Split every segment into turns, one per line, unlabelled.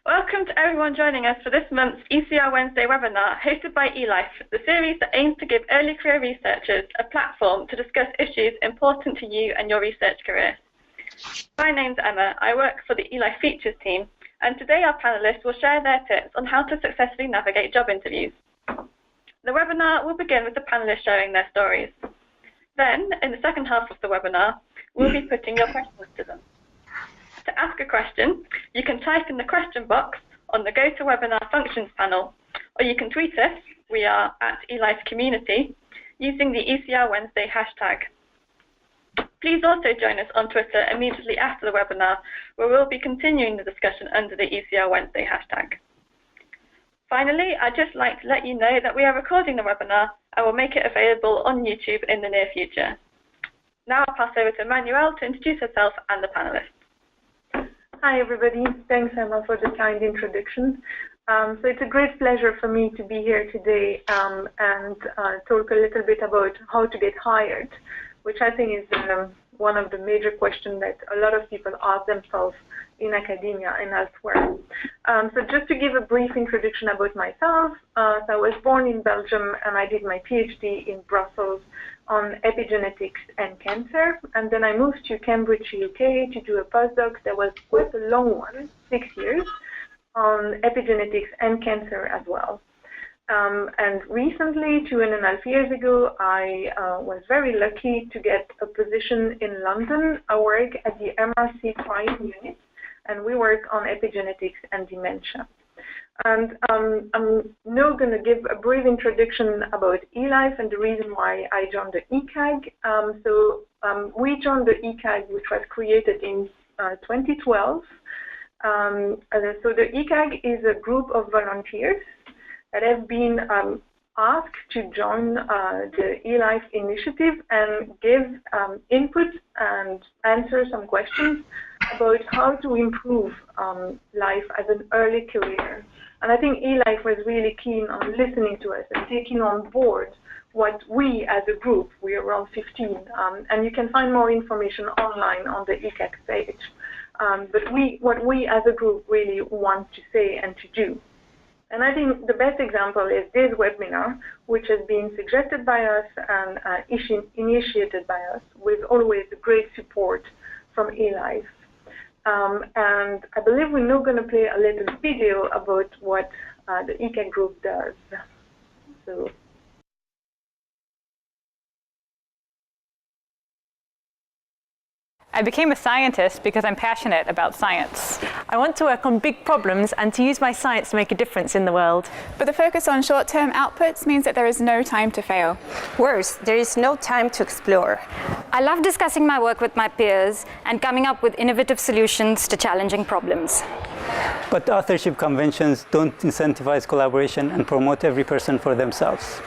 Welcome to everyone joining us for this month's ECR Wednesday webinar hosted by eLife, the series that aims to give early career researchers a platform to discuss issues important to you and your research career. My name's Emma. I work for the eLife Features team, and today our panellists will share their tips on how to successfully navigate job interviews. The webinar will begin with the panellists sharing their stories. Then, in the second half of the webinar, we'll be putting your questions to them. To ask a question, you can type in the question box on the GoToWebinar Functions panel, or you can tweet us, we are at eLife Community, using the ECR Wednesday hashtag. Please also join us on Twitter immediately after the webinar, where we'll be continuing the discussion under the ECR Wednesday hashtag. Finally, I'd just like to let you know that we are recording the webinar and will make it available on YouTube in the near future. Now I'll pass over to Manuel to introduce herself and the panelists.
Hi, everybody. Thanks, Emma, for the kind introduction. So it's a great pleasure for me to be here today and talk a little bit about how to get hired, which I think is one of the major questions that a lot of people ask themselves in academia and elsewhere. So just to give a brief introduction about myself, so I was born in Belgium and I did my PhD in Brussels on epigenetics and cancer, and then I moved to Cambridge, UK to do a postdoc that was quite a long one, 6 years, on epigenetics and cancer as well. And recently, 2.5 years ago, I was very lucky to get a position in London. I work at the MRC Crime Unit, and we work on epigenetics and dementia. And I'm now going to give a brief introduction about eLife and the reason why I joined the ECAG. We joined the ECAG, which was created in 2012. So the ECAG is a group of volunteers that have been asked to join the eLife initiative and give input and answer some questions about how to improve life as an early career. And I think eLife was really keen on listening to us and taking on board what we as a group, we are around 15, and you can find more information online on the ECAG page. But what we as a group really want to say and to do. And I think the best example is this webinar, which has been suggested by us and initiated by us with always great support from eLife. And I believe we're now going to play a little video about what the ECAG group does. So.
I became a scientist because I'm passionate about science.
I want to work on big problems and to use my science to make a difference in the world.
But the focus on short-term outputs means that there is no time to fail.
Worse, there is no time to explore.
I love discussing my work with my peers and coming up with innovative solutions to challenging problems.
But authorship conventions don't incentivize collaboration and promote every person for themselves.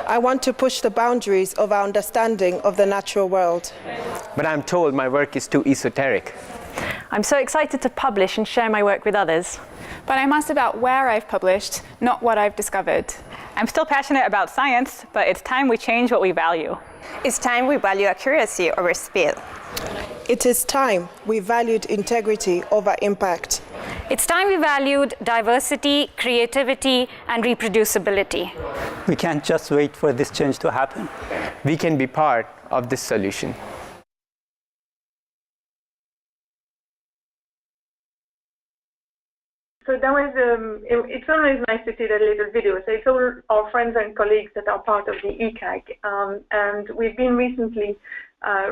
I want to push the boundaries of our understanding of the natural world.
But I'm told my work is too esoteric.
I'm so excited to publish and share my work with others.
But I'm asked about where I've published, not what I've discovered.
I'm still passionate about science, but it's time we change what we value.
It's time we value accuracy over speed.
It is time we valued integrity over impact.
It's time we valued diversity, creativity, and reproducibility.
We can't just wait for this change to happen.
We can be part of this solution.
So that was, it's always nice to see that little video. So it's all our friends and colleagues that are part of the ECAG. And we've been recently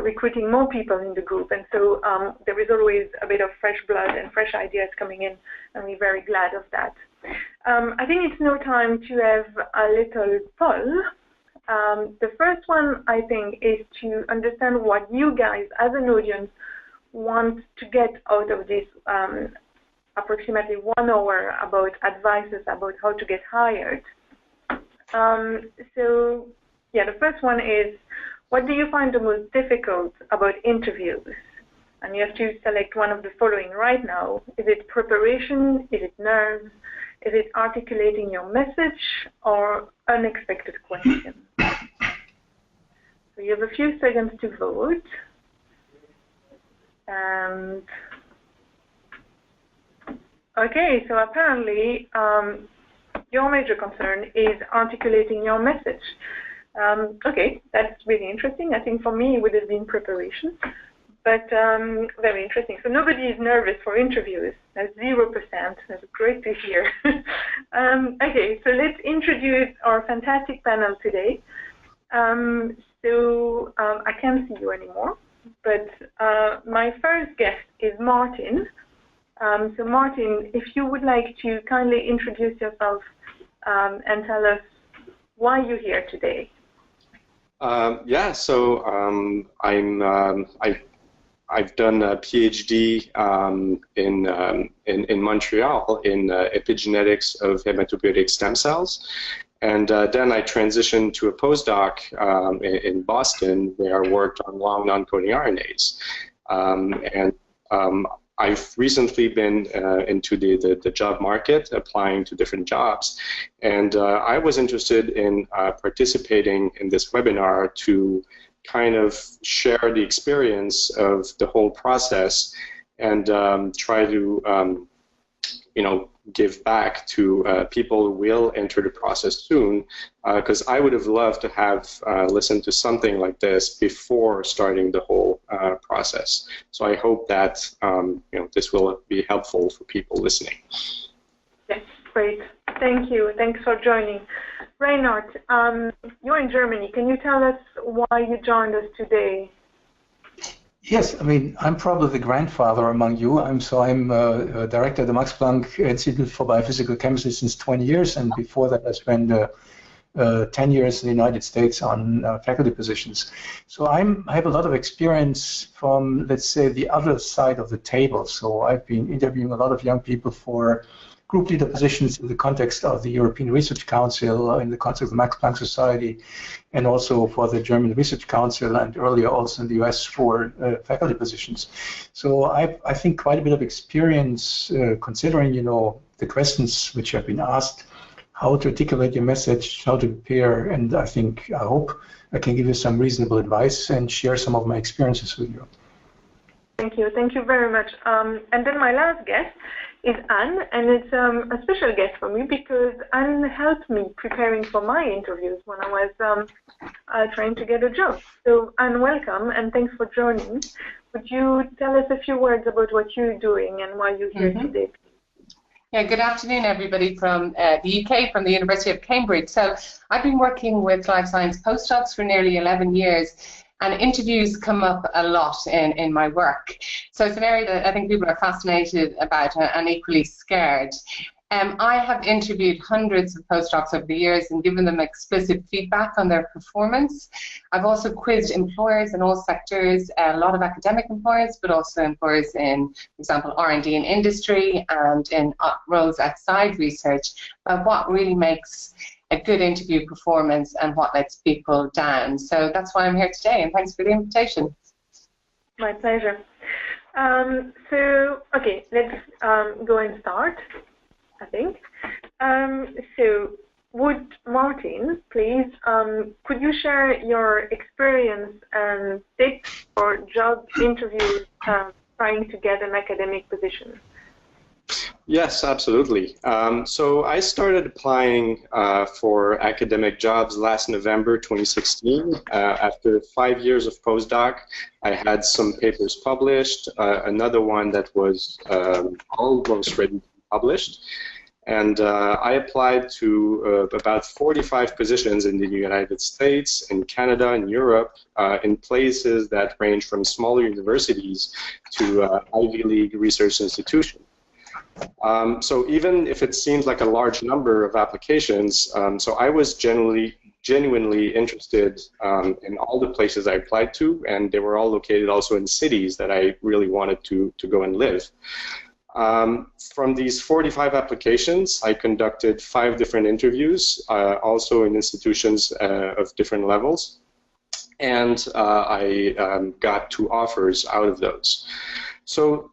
recruiting more people in the group. And so there is always a bit of fresh blood and fresh ideas coming in, and we're very glad of that. I think it's now time to have a little poll. The first one, I think, is to understand what you guys, as an audience, want to get out of this approximately 1 hour about advices about how to get hired. So, yeah, the first one is, what do you find the most difficult about interviews? And you have to select one of the following right now. Is it preparation? Is it nerves? Is it articulating your message? Or unexpected questions? So you have a few seconds to vote. And Okay, so apparently your major concern is articulating your message. Okay, that's really interesting. I think for me it would have been preparation, but very interesting. So nobody is nervous for interviews. That's 0%. That's great to hear. Okay, so let's introduce our fantastic panel today. I can't see you anymore, but my first guest is Martin. So Martin, if you would like to kindly introduce yourself and tell us why you're here today.
Yeah, so I've done a PhD in Montreal in epigenetics of hematopoietic stem cells. And then I transitioned to a postdoc in Boston where I worked on long non-coding RNAs. I've recently been into the job market, applying to different jobs. And I was interested in participating in this webinar to kind of share the experience of the whole process and try to, give back to people who will enter the process soon, because I would have loved to have listened to something like this before starting the whole process. So I hope that this will be helpful for people listening.
Yes, great. Thank you. Thanks for joining. Reinhard, you're in Germany. Can you tell us why you joined us today?
Yes, I mean, I'm probably the grandfather among you. I'm director at the Max Planck Institute for Biophysical Chemistry since 20 years, and before that I spent 10 years in the United States on faculty positions. So I have a lot of experience from, let's say, the other side of the table. So I've been interviewing a lot of young people for group leader positions in the context of the European Research Council, in the context of the Max Planck Society, and also for the German Research Council, and earlier also in the US for faculty positions. So I think quite a bit of experience considering, the questions which have been asked, how to articulate your message, how to prepare, and I hope I can give you some reasonable advice and share some of my experiences with you.
Thank you. Thank you very much. And then my last guest is Anne, and it's a special guest for me because Anne helped me preparing for my interviews when I was trying to get a job. So Anne, welcome, and thanks for joining. Would you tell us a few words about what you're doing and why you're here today?
Yeah, good afternoon, everybody from the UK, from the University of Cambridge. So I've been working with life science postdocs for nearly 11 years. And interviews come up a lot in my work. So it's an area that I think people are fascinated about and equally scared. I have interviewed hundreds of postdocs over the years and given them explicit feedback on their performance. I've also quizzed employers in all sectors, a lot of academic employers, but also employers in, for example, R&D in industry and in roles outside research, about what really makes a good interview performance and what lets people down. So that's why I'm here today, and thanks for the invitation.
My pleasure. Okay, let's go and start, I think. So would Martin, please, could you share your experience and tips for job interviews trying to get an academic position?
Yes, absolutely. So I started applying for academic jobs last November 2016. After 5 years of postdoc, I had some papers published, another one that was almost ready to be published. And I applied to about 45 positions in the United States, in Canada, and Europe, in places that range from smaller universities to Ivy League research institutions. So even if it seems like a large number of applications, so I was genuinely interested in all the places I applied to, and they were all located also in cities that I really wanted to go and live. From these 45 applications, I conducted 5 different interviews, also in institutions of different levels, and I got 2 offers out of those. So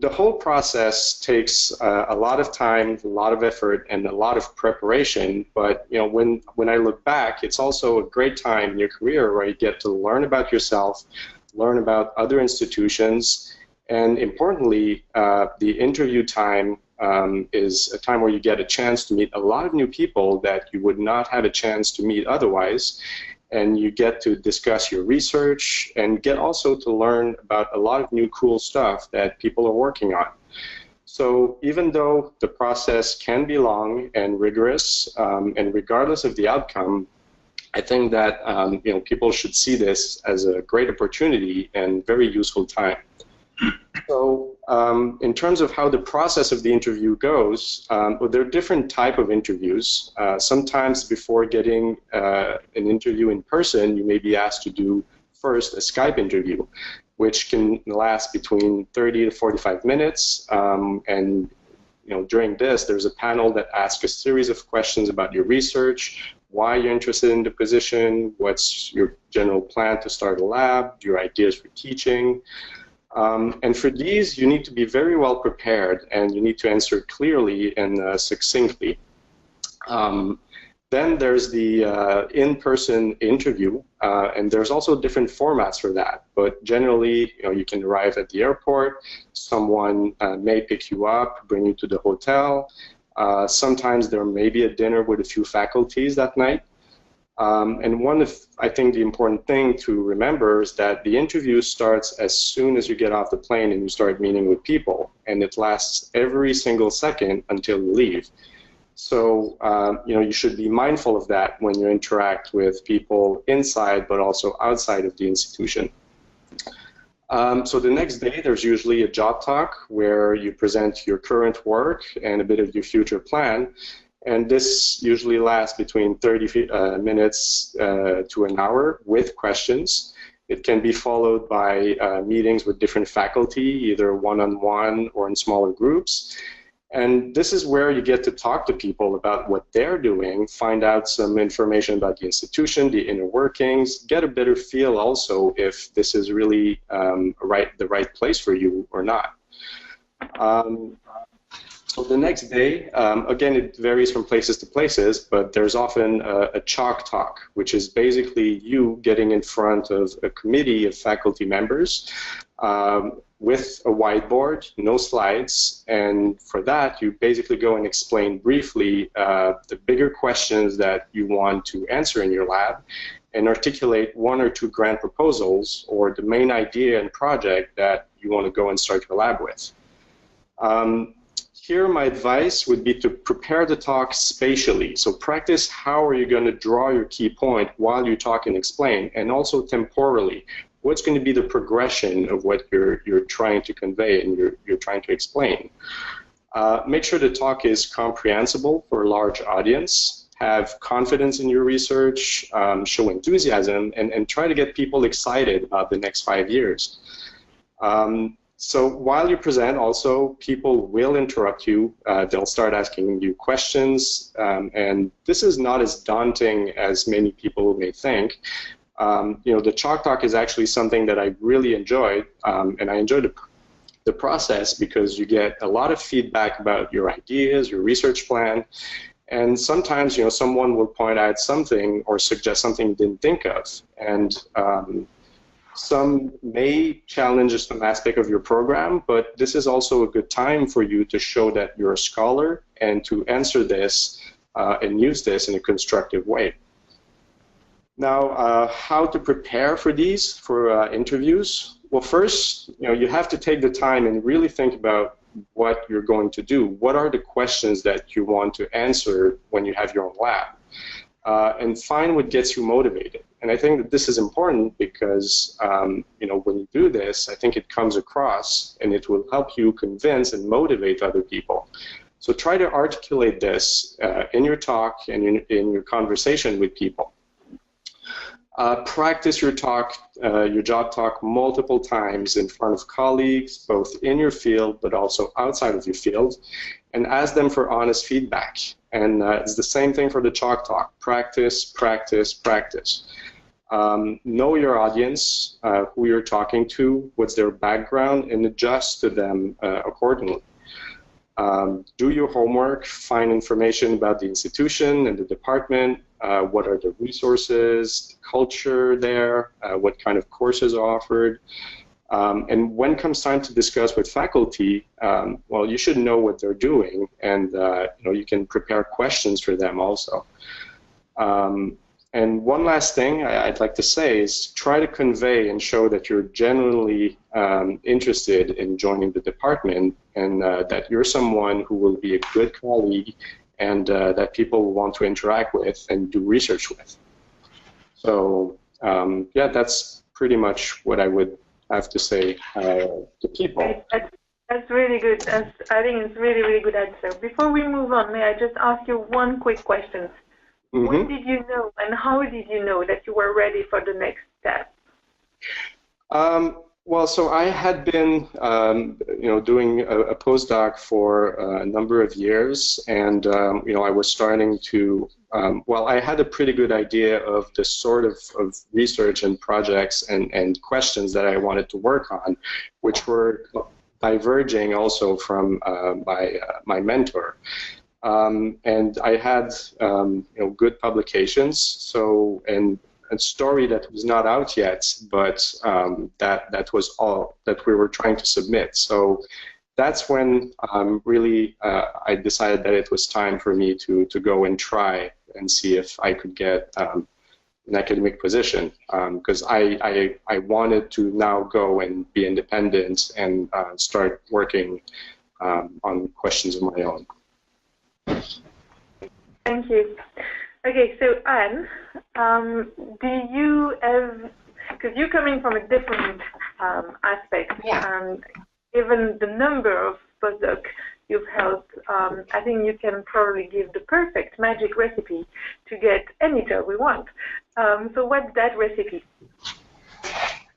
the whole process takes a lot of time, a lot of effort, and a lot of preparation. But when I look back, it's also a great time in your career where you get to learn about yourself, learn about other institutions, and importantly, the interview time is a time where you get a chance to meet a lot of new people that you would not have a chance to meet otherwise. And you get to discuss your research and get also to learn about a lot of new cool stuff that people are working on. So even though the process can be long and rigorous, and regardless of the outcome, I think that people should see this as a great opportunity and very useful time. So in terms of how the process of the interview goes, well, there are different types of interviews. Sometimes before getting an interview in person, you may be asked to do first a Skype interview, which can last between 30 to 45 minutes. And during this, there's a panel that asks a series of questions about your research, why you're interested in the position, what's your general plan to start a lab, your ideas for teaching. And for these, you need to be very well prepared, and you need to answer clearly and succinctly. Then there's the in-person interview, and there's also different formats for that. But generally, you can arrive at the airport. Someone may pick you up, bring you to the hotel. Sometimes there may be a dinner with a few faculties that night. And one of, I think, the important thing to remember is that the interview starts as soon as you get off the plane and you start meeting with people, and it lasts every single second until you leave. So, you should be mindful of that when you interact with people inside but also outside of the institution. So the next day, there's usually a job talk where you present your current work and a bit of your future plan. And this usually lasts between 30 minutes to an hour with questions. It can be followed by meetings with different faculty, either one-on-one or in smaller groups. And this is where you get to talk to people about what they're doing, find out some information about the institution, the inner workings, get a better feel also if this is really the right place for you or not. So the next day, again, it varies from places to places, but there's often a chalk talk, which is basically you getting in front of a committee of faculty members with a whiteboard, no slides, and for that, you basically go and explain briefly the bigger questions that you want to answer in your lab and articulate one or two grant proposals or the main idea and project that you want to go and start your lab with. Here, my advice would be to prepare the talk spatially. So practice how are you going to draw your key point while you talk and explain, and also temporally. What's going to be the progression of what you're trying to convey and you're trying to explain. Make sure the talk is comprehensible for a large audience. Have confidence in your research, show enthusiasm, and try to get people excited about the next 5 years. So while you present, also, people will interrupt you. They'll start asking you questions, and this is not as daunting as many people may think. The chalk talk is actually something that I really enjoyed, and I enjoyed the process because you get a lot of feedback about your ideas, your research plan, and sometimes, someone will point out something or suggest something you didn't think of, and some may challenge some aspect of your program, but this is also a good time for you to show that you're a scholar and to answer this and use this in a constructive way. Now, how to prepare for these, for interviews? Well, first, you have to take the time and really think about what you're going to do. What are the questions that you want to answer when you have your own lab? And find what gets you motivated. And I think that this is important because, when you do this, I think it comes across and it will help you convince and motivate other people. So try to articulate this in your talk and in your conversation with people. Practice your talk, your job talk multiple times in front of colleagues, both in your field but also outside of your field, and ask them for honest feedback. And it's the same thing for the chalk talk. Practice, practice, practice. Know your audience, who you're talking to, what's their background, and adjust to them accordingly. Do your homework, find information about the institution and the department, what are the resources, the culture there, what kind of courses are offered. And when comes time to discuss with faculty, well, you should know what they're doing, and you can prepare questions for them also. And one last thing I'd like to say is try to convey and show that you're genuinely interested in joining the department, and that you're someone who will be a good colleague and that people will want to interact with and do research with. So yeah, that's pretty much what I would have to say to people.
That's really good. I think it's really, really good answer. Before we move on, may I just ask you one quick question?
Mm-hmm.
When did you know, and how did you know that you were ready for the next step?
Well, so I had been, doing a postdoc for a number of years, and I was starting to. Well, I had a pretty good idea of the sort of research and projects and questions that I wanted to work on, which were diverging also from my mentor. And I had good publications, so and a story that was not out yet, but that was all that we were trying to submit. So that's when really I decided that it was time for me to go and try and see if I could get an academic position, because I wanted to now go and be independent and start working on questions of my own.
Thank you. Okay, so Anne, do you have, because you're coming from a different aspect, and given the number of postdocs you've held, I think you can probably give the perfect magic recipe to get any job we want. So what's that recipe?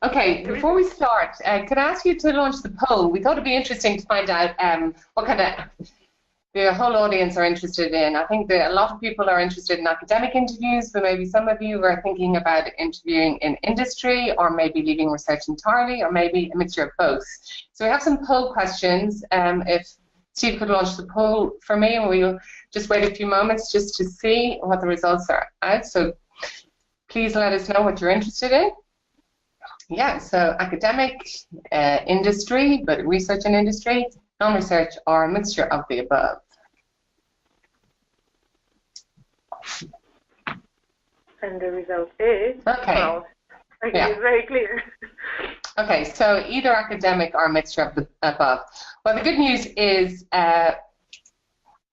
Okay, before we start, could I ask you to launch the poll? We thought it'd be interesting to find out what kind of the whole audience are interested in. I think that a lot of people are interested in academic interviews, but maybe some of you are thinking about interviewing in industry, or maybe leaving research entirely, or maybe a mixture of both. So we have some poll questions. If Steve could launch the poll for me, and we'll just wait a few moments just to see what the results are out. So please let us know what you're interested in. Yeah, so academic, industry, but research and industry, non-research, or a mixture of the above.
And the result is?
Okay.
Wow. Okay,
Yeah.
it's very clear.
Okay, so either academic or a mixture of the above. Well, the good news is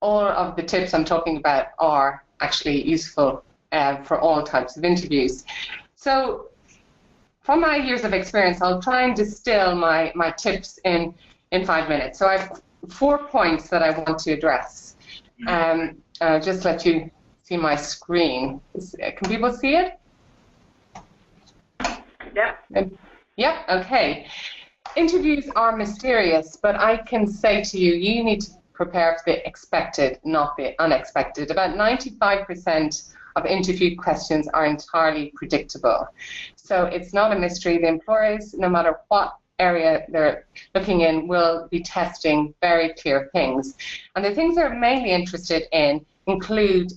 all of the tips I'm talking about are actually useful for all types of interviews. So from my years of experience, I'll try and distill my tips in 5 minutes. So I have 4 points that I want to address. Just let you see my screen. Can people see it?
Yeah.
Yeah, okay. Interviews are mysterious, but I can say to you, you need to prepare for the expected, not the unexpected. About 95% of interview questions are entirely predictable. So it's not a mystery. The employers, no matter what area they're looking in, will be testing very clear things. And the things they're mainly interested in include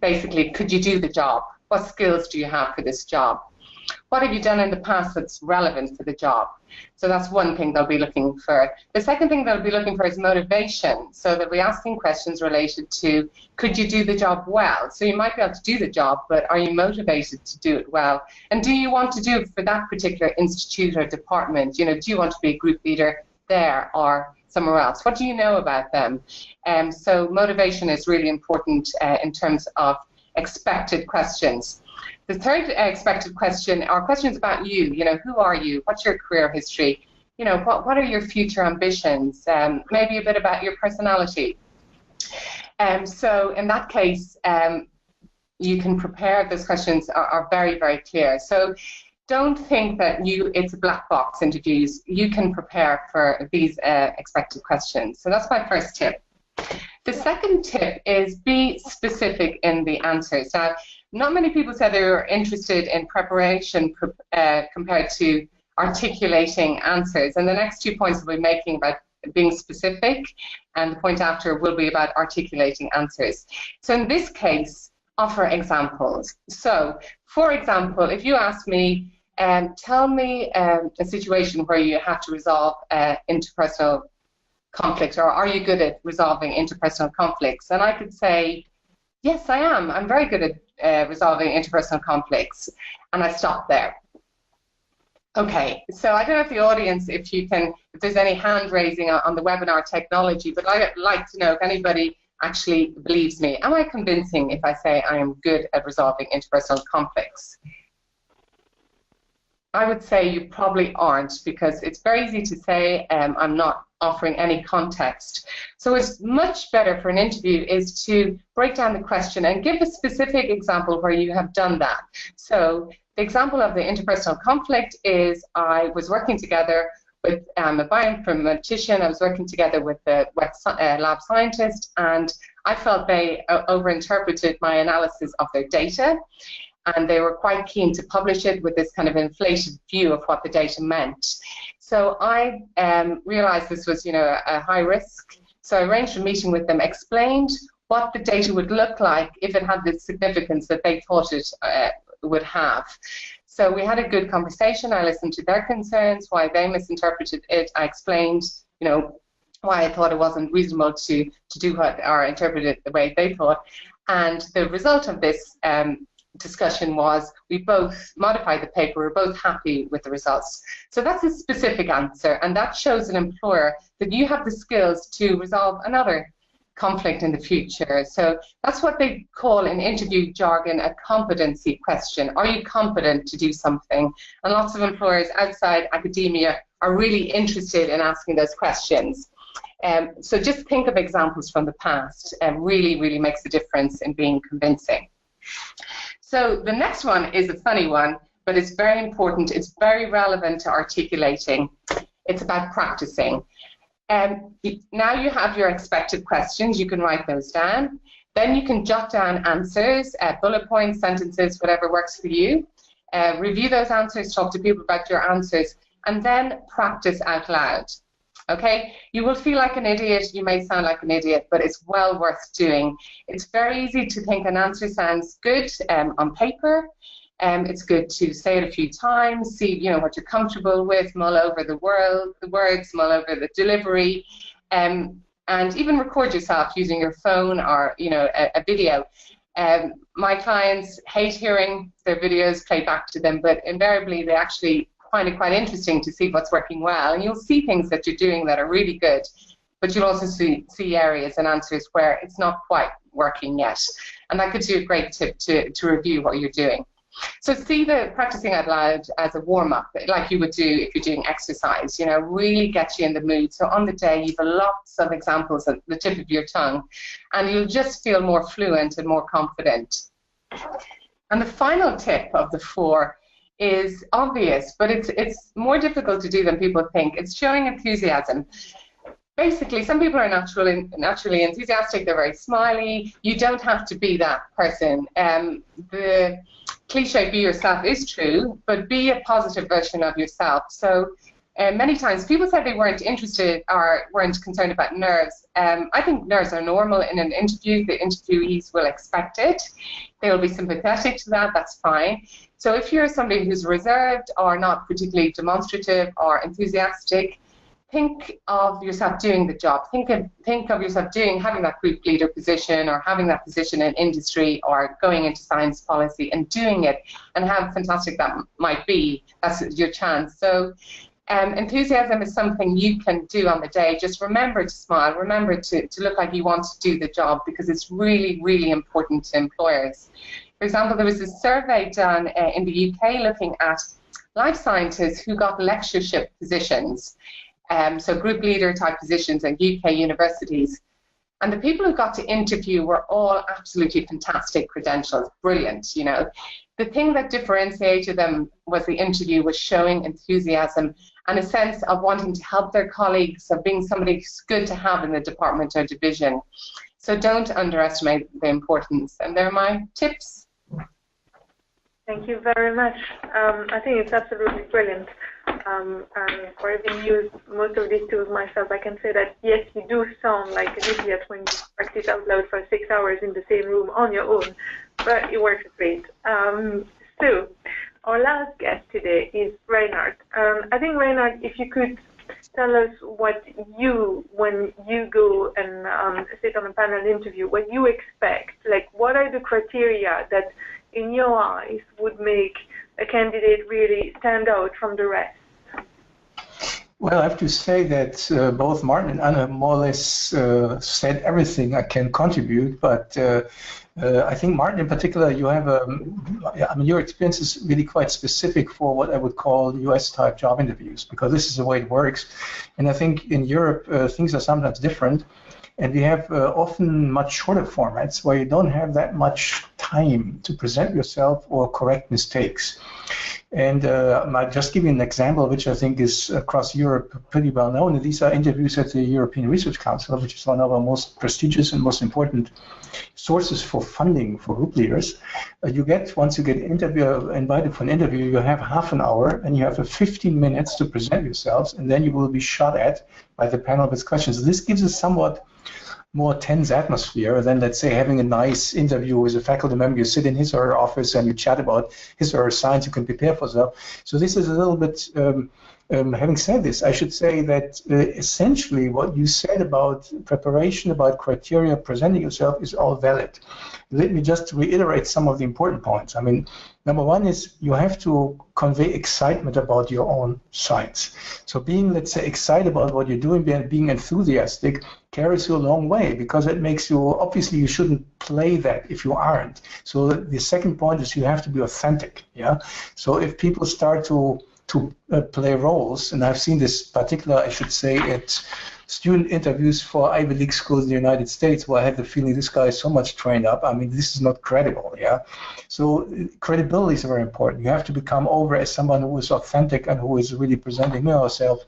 basically, could you do the job? What skills do you have for this job? What have you done in the past that's relevant for the job? So that's one thing they'll be looking for. The second thing they'll be looking for is motivation. So they'll be asking questions related to, could you do the job well? So you might be able to do the job, but are you motivated to do it well? And do you want to do it for that particular institute or department? You know, do you want to be a group leader there or somewhere else? What do you know about them? So motivation is really important in terms of expected questions. The third expected question are questions about you. You know, who are you? What's your career history? You know, what are your future ambitions? Maybe a bit about your personality. So in that case, you can prepare. Those questions are very, very clear. So don't think that it's a black box interviews. You can prepare for these expected questions. So that's my first tip. The second tip is be specific in the answers. Now, not many people said they were interested in preparation compared to articulating answers. And the next 2 points we'll be making about being specific, and the point after will be about articulating answers. So in this case, offer examples. So, for example, if you ask me, tell me a situation where you have to resolve interpersonal conflicts, or are you good at resolving interpersonal conflicts? And I could say, yes, I am. I'm very good at resolving interpersonal conflicts. And I stop there. Okay, so I don't know if the audience, if there's any hand raising on the webinar technology, but I'd like to know if anybody actually believes me. Am I convincing if I say I am good at resolving interpersonal conflicts? I would say you probably aren't, because it's very easy to say I'm not offering any context. So it's much better for an interview is to break down the question and give a specific example where you have done that. So the example of the interpersonal conflict is I was working together with a bioinformatician. I was working together with the lab scientist, and I felt they overinterpreted my analysis of their data. And they were quite keen to publish it with this kind of inflated view of what the data meant. So I realized this was, a high risk. So I arranged a meeting with them, explained what the data would look like if it had the significance that they thought it would have. So we had a good conversation. I listened to their concerns, why they misinterpreted it. I explained, why I thought it wasn't reasonable to do what or interpret it the way they thought. And the result of this discussion was we both modified the paper, we're both happy with the results. So that's a specific answer, and that shows an employer that you have the skills to resolve another conflict in the future. So that's what they call in interview jargon a competency question. Are you competent to do something? And lots of employers outside academia are really interested in asking those questions. So just think of examples from the past, and really makes a difference in being convincing. So the next one is a funny one, but it's very important. It's very relevant to articulating. It's about practicing. Now you have your expected questions. You can write those down. Then you can jot down answers, bullet points, sentences, whatever works for you. Review those answers, talk to people about your answers, and then practice out loud. Okay, you will feel like an idiot, you may sound like an idiot, but it's well worth doing. It's very easy to think an answer sounds good on paper. It's good to say it a few times, see what you're comfortable with, mull over the words, mull over the delivery, and even record yourself using your phone or a video. My clients hate hearing their videos played back to them, but invariably they actually find it quite interesting to see what's working well, and you'll see things that you're doing that are really good, but you'll also see areas and answers where it's not quite working yet, and that gives you a great tip to review what you're doing. So see the practicing out loud as a warm-up, like you would do if you're doing exercise, really get you in the mood. So on the day you've lots of examples at the tip of your tongue, and you'll just feel more fluent and more confident. And the final tip of the 4 is obvious, but it's more difficult to do than people think. It's showing enthusiasm. Basically, some people are naturally enthusiastic, they're very smiley. You don't have to be that person. The cliche be yourself is true, but be a positive version of yourself. So many times people said they weren't interested or weren't concerned about nerves. I think nerves are normal in an interview. The interviewees will expect it. They will be sympathetic to that, that's fine. So if you're somebody who's reserved or not particularly demonstrative or enthusiastic, think of yourself doing the job. Think of yourself having that group leader position or having that position in industry or going into science policy and doing it, and how fantastic that might be. That's your chance. So enthusiasm is something you can do on the day. Just remember to smile. Remember to look like you want to do the job, because it's really important to employers. For example, there was a survey done in the UK looking at life scientists who got lectureship positions, so group leader type positions at UK universities. And the people who got to interview were all absolutely fantastic credentials, brilliant, The thing that differentiated them was the interview was showing enthusiasm and a sense of wanting to help their colleagues, of being somebody who's good to have in the department or division. So don't underestimate the importance. And they're my tips.
Thank you very much. I think it's absolutely brilliant. And for having used most of these tools myself, I can say that yes, you do sound like an idiot when you practice out loud for 6 hours in the same room on your own, but it works great. So our last guest today is Reinhard. I think, Reinhard, if you could tell us what you, when you go and sit on a panel interview, what you expect, like what are the criteria that in your eyes would make a candidate really stand out from the rest?
Well, I have to say that both Martin and Anna more or less said everything I can contribute, but I think Martin in particular, you have your experience is really quite specific for what I would call US-type job interviews, because this is the way it works. And I think in Europe, things are sometimes different, and we have often much shorter formats where you don't have that much time to present yourself or correct mistakes. And I'll just give you an example, which I think is across Europe pretty well known. And these are interviews at the European Research Council, which is one of our most prestigious and most important sources for funding for group leaders. Once you get invited for an interview, you have half an hour and you have 15 minutes to present yourselves, and then you will be shot at by the panel with questions. This gives a somewhat more tense atmosphere than, let's say, having a nice interview with a faculty member. You sit in his or her office and you chat about his or her science. You can prepare for yourself. So this is a little bit, having said this, I should say that essentially what you said about preparation, about criteria, presenting yourself is all valid. Let me just reiterate some of the important points. I mean, number one is you have to convey excitement about your own science. So being, let's say, excited about what you're doing, being enthusiastic carries you a long way, because it makes you, obviously you shouldn't play that if you aren't. So the second point is you have to be authentic. Yeah. So if people start to play roles, and I've seen this particular, I should say, at student interviews for Ivy League schools in the United States, where I had the feeling this guy is so much trained up. I mean, this is not credible, yeah? So credibility is very important. You have to become over as someone who is authentic and who is really presenting yourself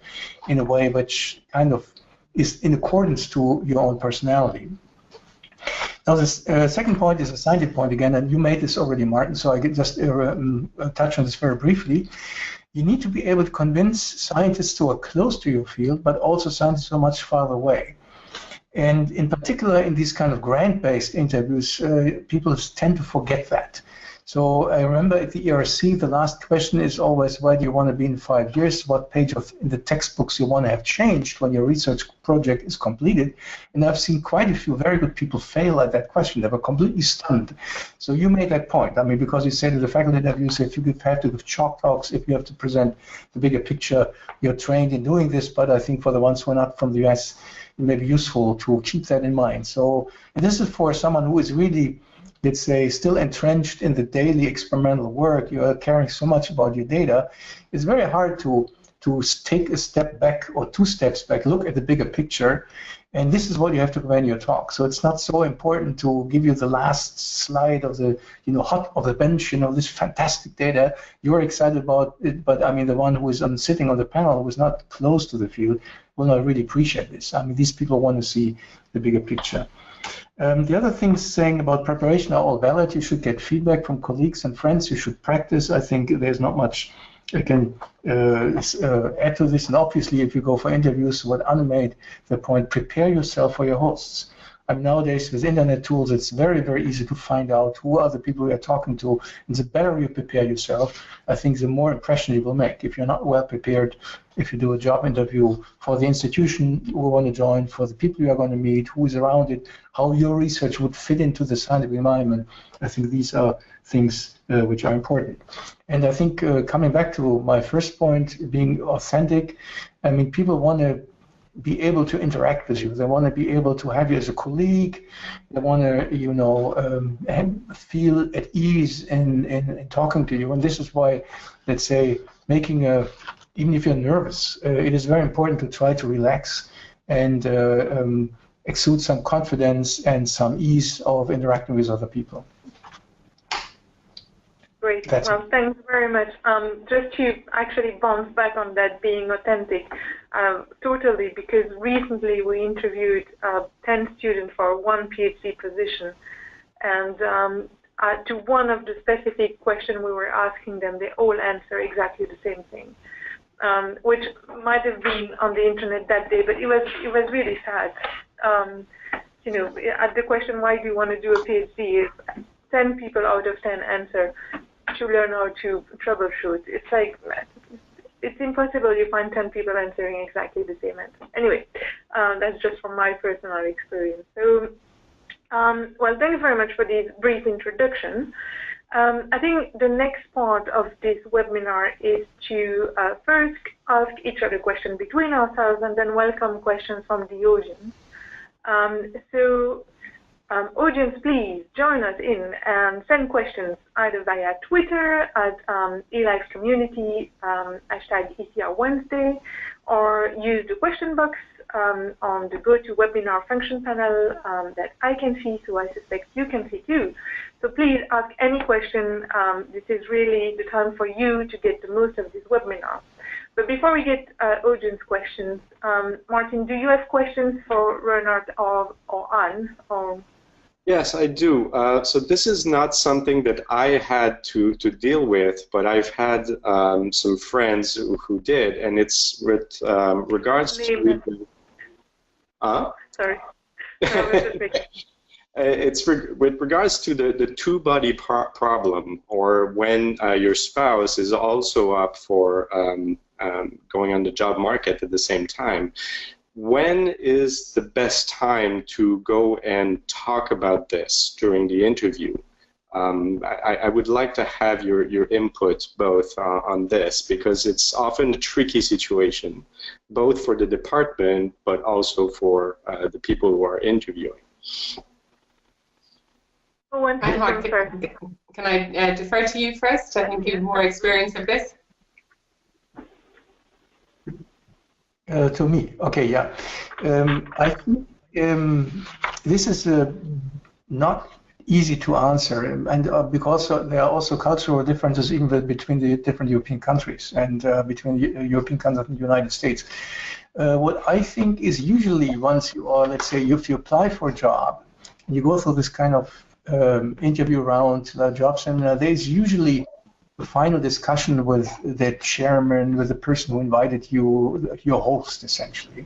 in a way which kind of is in accordance to your own personality. Now, the second point is a scientific point again, and you made this already, Martin, so I could just touch on this very briefly. You need to be able to convince scientists who are close to your field, but also scientists who are much farther away. And in particular, in these kind of grant-based interviews, people tend to forget that. So I remember at the ERC, the last question is always, where do you want to be in 5 years? What page in the textbooks you want to have changed when your research project is completed? And I've seen quite a few very good people fail at that question. They were completely stunned. So you made that point. I mean, because you said to the faculty interviews, if you have to give chalk talks, if you have to present the bigger picture, you're trained in doing this. But I think for the ones who are not from the US, it may be useful to keep that in mind. So, and this is for someone who is really, let's say, still entrenched in the daily experimental work. You are caring so much about your data. It's very hard to take a step back or 2 steps back, look at the bigger picture, and this is what you have to convey in your talk. So it's not so important to give you the last slide of the, hot of the bench, this fantastic data. You're excited about it, but I mean, the one who is sitting on the panel, who is not close to the field, will not really appreciate this. I mean, these people want to see the bigger picture. The other things saying about preparation are all valid. You should get feedback from colleagues and friends. You should practice. I think there's not much I can add to this. And obviously, if you go for interviews, what Anna made the point, prepare yourself for your hosts. I mean, nowadays, with internet tools, it's very, very easy to find out who are the people you're talking to. And the better you prepare yourself, I think the more impression you will make. If you're not well prepared, if you do a job interview for the institution you want to join, for the people you are going to meet, who is around it, how your research would fit into the scientific environment, I think these are things which are important. And I think coming back to my first point, being authentic, I mean, people want to be able to interact with you. They want to be able to have you as a colleague. They want to, feel at ease in talking to you. And this is why, let's say, even if you're nervous, it is very important to try to relax and exude some confidence and some ease of interacting with other people.
Great. Well, thanks very much. Just to actually bounce back on that being authentic, totally, because recently we interviewed 10 students for one PhD position, and to one of the specific questions we were asking them, they all answer exactly the same thing, which might have been on the internet that day, but it was really sad. At the question, why do you want to do a PhD, is 10 people out of 10 answer, to learn how to troubleshoot. It's like, it's impossible you find 10 people answering exactly the same answer. Anyway, that's just from my personal experience. So, well, thank you very much for this brief introduction. I think the next part of this webinar is to first ask each other questions between ourselves and then welcome questions from the audience. Audience, please join us in and send questions either via Twitter at eLife community, hashtag ECR Wednesday, or use the question box on the GoToWebinar function panel that I can see, so I suspect you can see too. So please ask any question. This is really the time for you to get the most of this webinar. But before we get audience questions, Martin, do you have questions for Renard or Anne? Or?
Yes, I do. So this is not something that I had to deal with, but I've had some friends who did, and it's with regards to...
Sorry.
It's with regards to the two-body problem, or when your spouse is also up for going on the job market at the same time. When is the best time to go and talk about this during the interview? I would like to have your input both on this, because it's often a tricky situation, both for the department but also for the people who are interviewing.
Can I defer to you first? I think you have more experience of this.
To me, okay, yeah. I think this is not easy to answer, and because there are also cultural differences even between the different European countries and between the European countries and the United States. What I think is usually once you are, let's say, if you apply for a job, and you go through this kind of interview round, job seminar, there's usually a final discussion with the chairman, with the person who invited you, your host, essentially.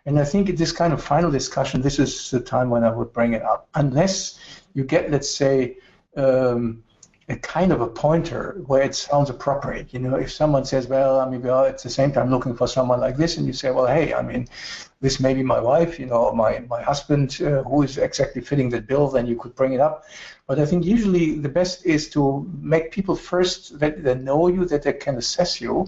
And I think at this kind of final discussion, this is the time when I would bring it up. Unless you get, let's say, a kind of a pointer where it sounds appropriate. You know, if someone says, well, I mean, we are at the same time looking for someone like this, and you say, well, hey, I mean, this may be my wife, you know, my husband, who is exactly fitting the bill, then you could bring it up. But I think usually the best is to make people first that they know you, that they can assess you,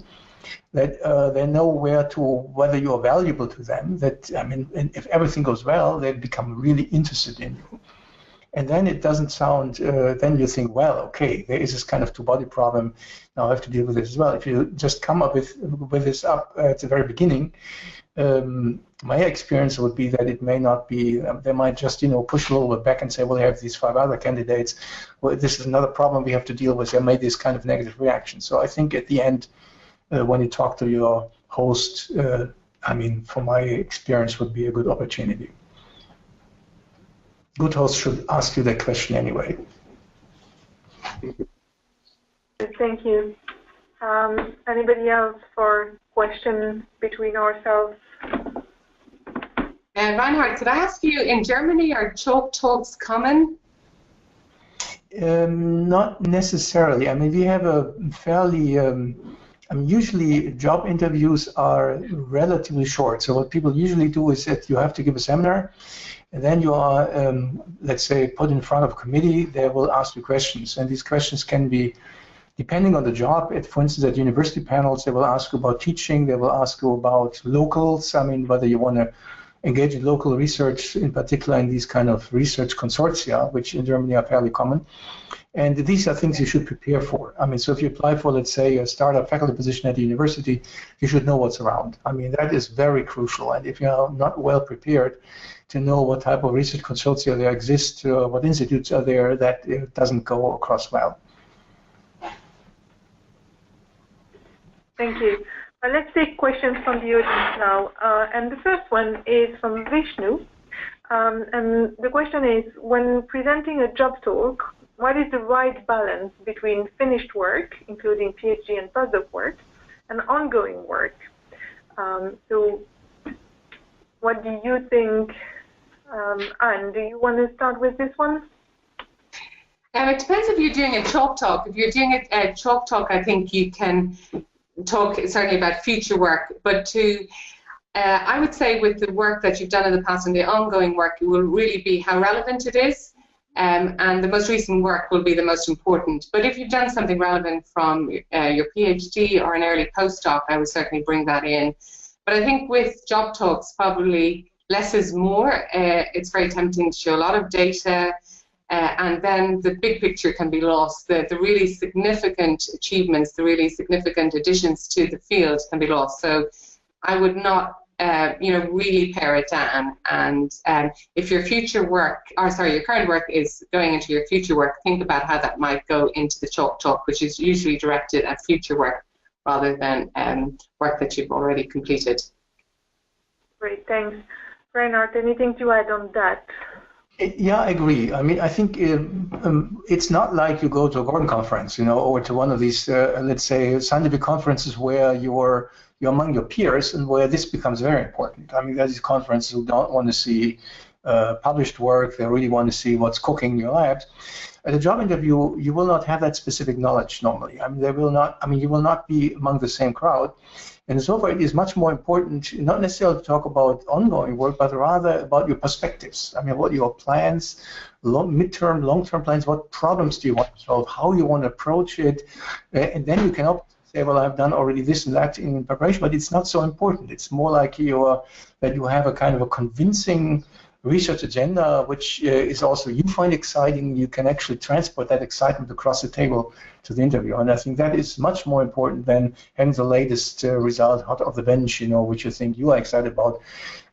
that they know whether you are valuable to them, that, I mean, and if everything goes well, they become really interested in you. And then it doesn't sound, then you think, well, okay, there is this kind of two-body problem, now I have to deal with this as well. If you just come up with this up at the very beginning, my experience would be that it may not be, they might just, you know, push a little bit back and say, well, you have these 5 other candidates, well, this is another problem we have to deal with. They made this kind of negative reaction. So I think at the end, when you talk to your host, I mean, from my experience, would be a good opportunity. Good host should ask you that question anyway.
Thank you. Anybody else for questions between ourselves?
Reinhard, could I ask you, in Germany, are joke talks common?
Not necessarily. I mean, we have a fairly, I mean, usually job interviews are relatively short. So what people usually do is that you have to give a seminar, and then you are, let's say, put in front of a committee. They will ask you questions, and these questions can be, depending on the job. For instance, at university panels, they will ask you about teaching. They will ask you about locals. I mean, whether you want to engage in local research, in particular in these kind of research consortia, which in Germany are fairly common. And these are things you should prepare for. I mean, so if you apply for, let's say, a startup faculty position at the university, you should know what's around. I mean, that is very crucial. And if you are not well prepared to know what type of research consortia there exist, what institutes are there, that it doesn't go across well.
Thank you. Let's take questions from the audience now. And the first one is from Vishnu. And the question is, when presenting a job talk, what is the right balance between finished work, including PhD and postdoc work, and ongoing work? So what do you think, Anne? Do you want to start with this one?
It depends if you're doing a chalk talk. If you're doing a chalk talk, I think you can talk certainly about future work. But I would say with the work that you've done in the past and the ongoing work, it will really be how relevant it is. And the most recent work will be the most important. But if you've done something relevant from your PhD or an early postdoc, I would certainly bring that in. But I think with job talks, probably less is more. It's very tempting to show a lot of data, and then the big picture can be lost. The really significant achievements, the really significant additions to the field can be lost. So I would not really pare it down. And if your future work, your current work is going into your future work, think about how that might go into the chalk talk, which is usually directed at future work rather than work that you've already completed.
Great, thanks. Reinhard, anything to add on that?
Yeah, I agree. I mean, I think it's not like you go to a Gordon conference, or to one of these, let's say, scientific conferences where you're among your peers and where this becomes very important. I mean, there's these conferences who don't want to see published work. They really want to see what's cooking in your labs. At a job interview, you will not have that specific knowledge normally. I mean, you will not be among the same crowd. And so far, it is much more important not necessarily to talk about ongoing work, but rather about your perspectives. I mean, what your plans, midterm, long-term plans, what problems do you want to solve, how you want to approach it, and then you can say, well, I've done already this and that in preparation, but it's not so important. It's more like that you have a kind of a convincing research agenda, which is also you find exciting. You can actually transport that excitement across the table to the interview, and I think that is much more important than having the latest result hot off the bench, which you think you are excited about.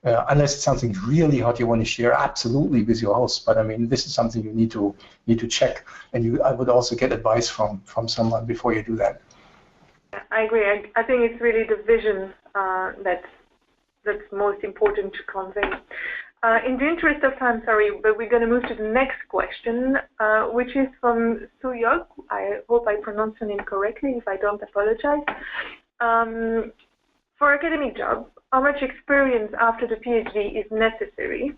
Unless it's something really hot you want to share, absolutely with your host. But I mean, this is something you need to check, and I would also get advice from someone before you do that.
I agree. I think it's really the vision that's most important to convey. In the interest of time, sorry, but we're going to move to the next question, which is from Suyok. I hope I pronounced her name correctly. If I don't, apologize. For academic jobs, how much experience after the PhD is necessary?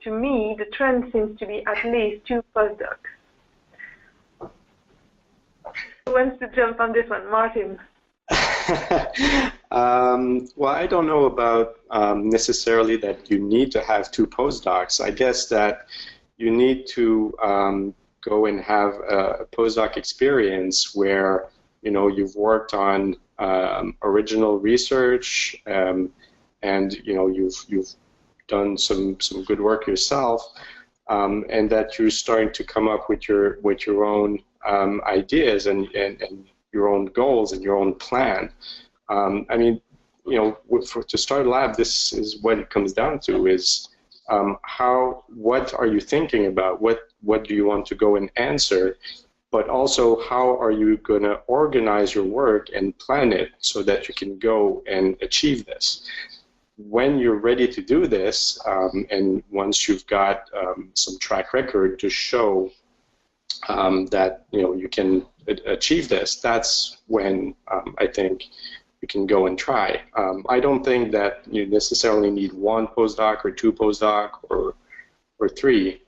To me, the trend seems to be at least 2 postdocs. Who wants to jump on this one? Martin.
Well, I don't know about necessarily that you need to have 2 postdocs. I guess that you need to go and have a postdoc experience where you've worked on original research and you've done some good work yourself, and that you're starting to come up with your own ideas and your own goals and your own plan. I mean, to start a lab, this is what it comes down to: is what are you thinking about? What do you want to go and answer? But also, how are you going to organize your work and plan it so that you can go and achieve this? When you're ready to do this, and once you've got some track record to show that you can achieve this, that's when I think you can go and try. I don't think that you necessarily need 1 postdoc or 2 postdoc or 3.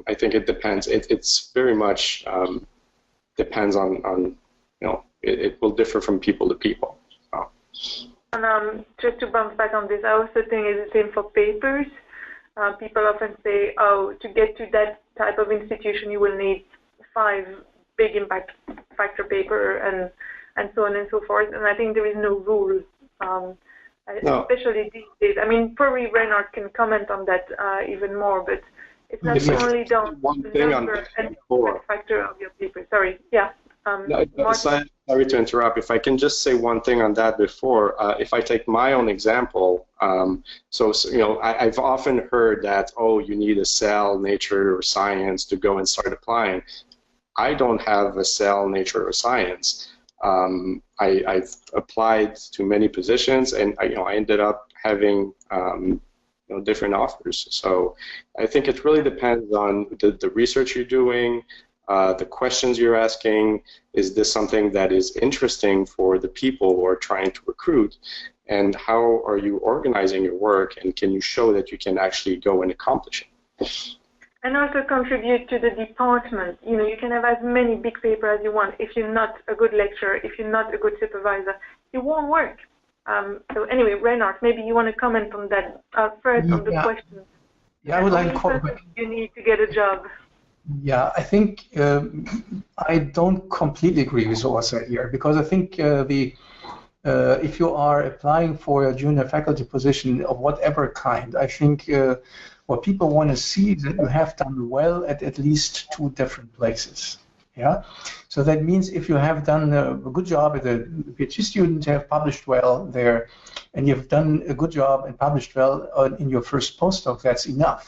I think it depends. It's very much depends on it will differ from people to people.
And just to bounce back on this, I also think it's the same for papers. People often say, oh, to get to that type of institution, you will need 5 big impact factor paper and so on and so forth. And I think there is no rule, especially these days. I mean, probably Reinhard can comment on that even more, but it's not only down to the number and impact factor of your paper. Sorry, yeah.
Sorry to interrupt. If I can just say one thing on that before, if I take my own example, I've often heard that, oh, you need a Cell, Nature, or Science to go and start applying. I don't have a Cell, Nature, or Science. I've applied to many positions, and I ended up having different offers. So I think it really depends on the research you're doing, the questions you're asking. Is this something that is interesting for the people who are trying to recruit? And how are you organizing your work? And can you show that you can actually go and accomplish it?
And also contribute to the department. You know, you can have as many big papers as you want. If you're not a good lecturer, if you're not a good supervisor, it won't work. So anyway, Reinhard, maybe you want to comment on that first on the question.
Yeah, I would like to
you need to get a job.
Yeah, I think I don't completely agree with what I said here, because I think if you are applying for a junior faculty position of whatever kind, I think what people want to see is that you have done well at least 2 different places. Yeah, so that means if you have done a good job as a PhD student, have published well there, and you've done a good job and published well in your first postdoc, that's enough.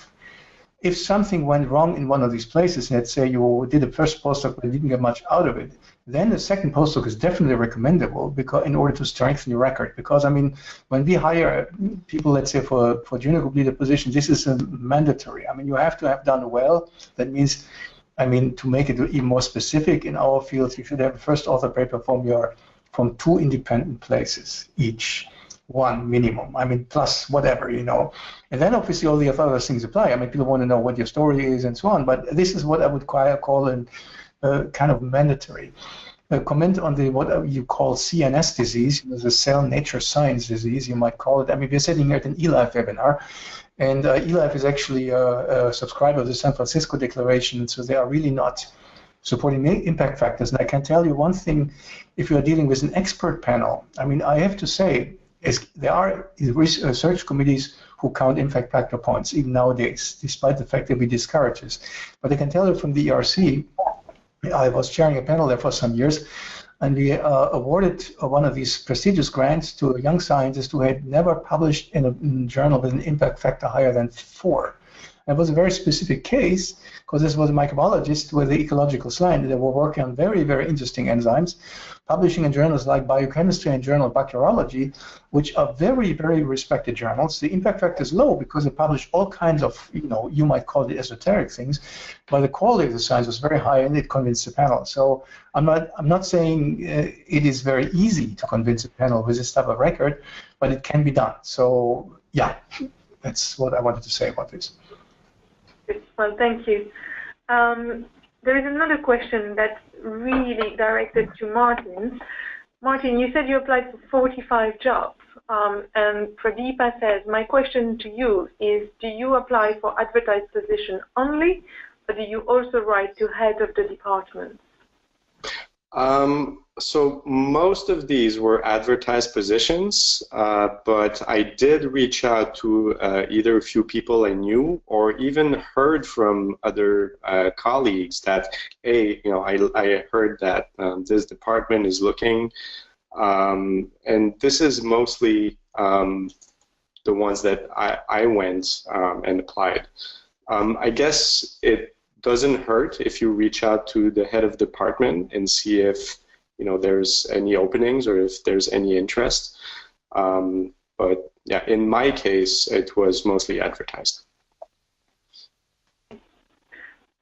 If something went wrong in one of these places, let's say you did a first postdoc but didn't get much out of it, then the second postdoc is definitely recommendable because in order to strengthen your record. Because I mean, when we hire people, let's say for junior group leader positions, this is mandatory. I mean, you have to have done well. That means, I mean, to make it even more specific in our field, you should have a first author paper from 2 independent places each. 1 minimum, I mean, plus whatever, you know. And then obviously all the other things apply. I mean, people want to know what your story is and so on, but this is what I would call kind of mandatory. Comment on what you call CNS disease, you know, the cell nature science disease, you might call it. I mean, we're sitting here at an eLife webinar, and eLife is actually a subscriber of the San Francisco Declaration, so they are really not supporting impact factors. And I can tell you one thing, if you are dealing with an expert panel, I mean, I have to say, there are research committees who count impact factor points, even nowadays, despite the fact that we discourage this. But I can tell you from the ERC, I was chairing a panel there for some years, and we awarded one of these prestigious grants to a young scientist who had never published in a journal with an impact factor higher than 4. It was a very specific case, because this was a microbiologist with the ecological slant. They were working on very, very interesting enzymes, publishing in journals like Biochemistry and Journal of Bacteriology, which are very, very respected journals. The impact factor is low because they publish all kinds of, you know, you might call it esoteric things, but the quality of the science was very high, and it convinced the panel. So I'm not saying it is very easy to convince a panel with this type of record, but it can be done. So yeah, that's what I wanted to say about this.
Well, thank you. There is another question that's really directed to Martin. Martin, you said you applied for 45 jobs, and Pradeepa says, my question to you is, do you apply for advertised position only, or do you also write to head of the department?
So most of these were advertised positions, but I did reach out to either a few people I knew or even heard from other colleagues that, hey, you know, I heard that this department is looking, and this is mostly the ones that I went and applied. I guess it doesn't hurt if you reach out to the head of department and see if, you know, there's any openings or if there's any interest. But yeah, in my case, it was mostly advertised.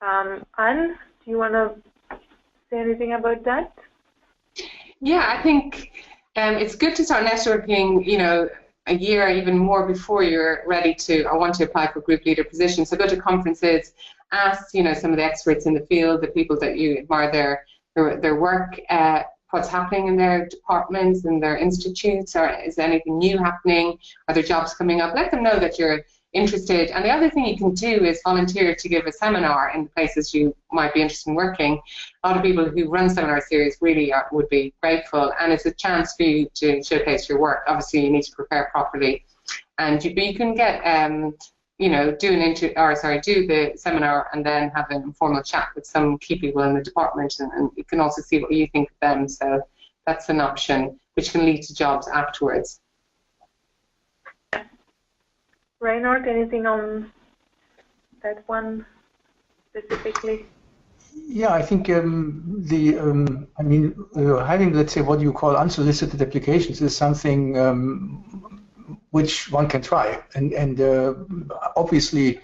Anne, do you want to say anything about that?
Yeah, I think it's good to start networking, you know, a year, even more before you're ready to or want to apply for group leader positions. So go to conferences, ask, you know, some of the experts in the field, the people that you admire their work, what's happening in their departments and their institutes, or is there anything new happening? Are there jobs coming up? Let them know that you're interested. And the other thing you can do is volunteer to give a seminar in places you might be interested in working. A lot of people who run seminar series really would be grateful, and it's a chance for you to showcase your work. Obviously, you need to prepare properly, and you can get you know, do the seminar and then have an informal chat with some key people in the department, and you can also see what you think of them. So that's an option which can lead to jobs afterwards.
Reinhard, anything on that one specifically?
Yeah, I think I mean, having, let's say, what you call unsolicited applications is something which one can try, and obviously,